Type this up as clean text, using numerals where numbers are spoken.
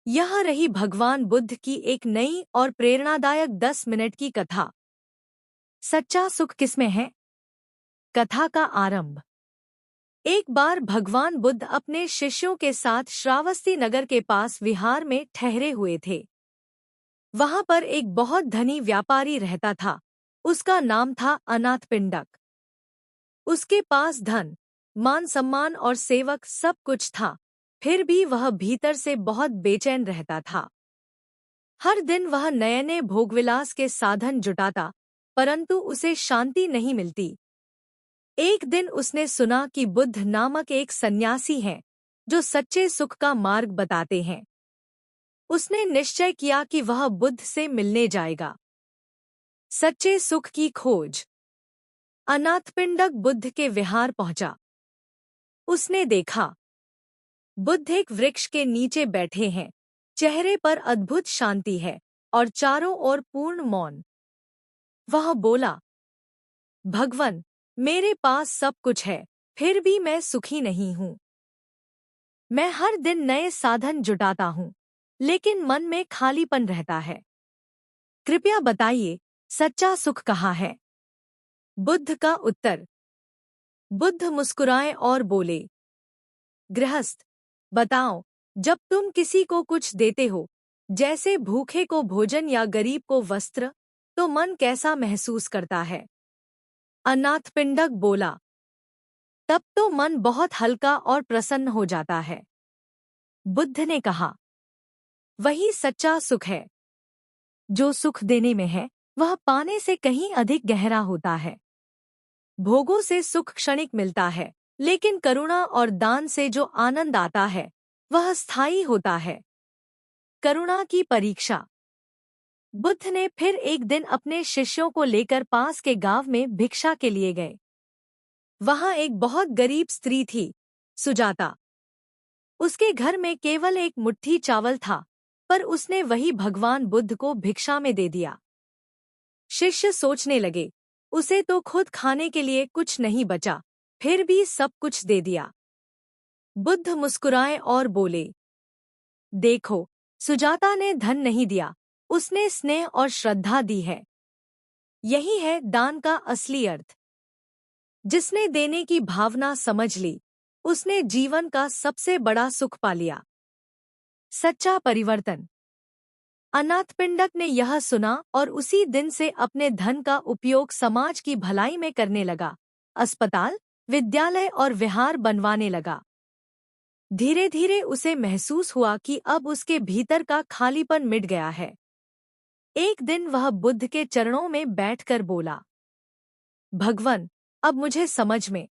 यह रही भगवान बुद्ध की एक नई और प्रेरणादायक 10 मिनट की कथा। सच्चा सुख किसमें है? कथा का आरंभ। एक बार भगवान बुद्ध अपने शिष्यों के साथ श्रावस्ती नगर के पास विहार में ठहरे हुए थे। वहां पर एक बहुत धनी व्यापारी रहता था। उसका नाम था अनाथपिंडक। उसके पास धन, मान सम्मान और सेवक सब कुछ था, फिर भी वह भीतर से बहुत बेचैन रहता था। हर दिन वह नए नए भोगविलास के साधन जुटाता, परंतु उसे शांति नहीं मिलती। एक दिन उसने सुना कि बुद्ध नामक एक सन्यासी हैं, जो सच्चे सुख का मार्ग बताते हैं। उसने निश्चय किया कि वह बुद्ध से मिलने जाएगा। सच्चे सुख की खोज। अनाथपिंडक बुद्ध के विहार पहुंचा। उसने देखा, बुद्ध एक वृक्ष के नीचे बैठे हैं। चेहरे पर अद्भुत शांति है और चारों ओर पूर्ण मौन। वह बोला, भगवन, मेरे पास सब कुछ है, फिर भी मैं सुखी नहीं हूँ। मैं हर दिन नए साधन जुटाता हूँ, लेकिन मन में खालीपन रहता है। कृपया बताइए, सच्चा सुख कहाँ है? बुद्ध का उत्तर। बुद्ध मुस्कुराए और बोले, गृहस्थ, बताओ, जब तुम किसी को कुछ देते हो, जैसे भूखे को भोजन या गरीब को वस्त्र, तो मन कैसा महसूस करता है? अनाथपिंडक बोला, तब तो मन बहुत हल्का और प्रसन्न हो जाता है। बुद्ध ने कहा, वही सच्चा सुख है। जो सुख देने में है, वह पाने से कहीं अधिक गहरा होता है। भोगों से सुख क्षणिक मिलता है, लेकिन करुणा और दान से जो आनंद आता है, वह स्थायी होता है। करुणा की परीक्षा। बुद्ध ने फिर एक दिन अपने शिष्यों को लेकर पास के गांव में भिक्षा के लिए गए। वहां एक बहुत गरीब स्त्री थी, सुजाता। उसके घर में केवल एक मुट्ठी चावल था, पर उसने वही भगवान बुद्ध को भिक्षा में दे दिया। शिष्य सोचने लगे, उसे तो खुद खाने के लिए कुछ नहीं बचा, फिर भी सब कुछ दे दिया। बुद्ध मुस्कुराए और बोले, देखो, सुजाता ने धन नहीं दिया, उसने स्नेह और श्रद्धा दी है। यही है दान का असली अर्थ। जिसने देने की भावना समझ ली, उसने जीवन का सबसे बड़ा सुख पा लिया। सच्चा परिवर्तन। अनाथपिंडक ने यह सुना और उसी दिन से अपने धन का उपयोग समाज की भलाई में करने लगा। अस्पताल, विद्यालय और विहार बनवाने लगा। धीरे धीरे उसे महसूस हुआ कि अब उसके भीतर का खालीपन मिट गया है। एक दिन वह बुद्ध के चरणों में बैठकर बोला, भगवन, अब मुझे समझ में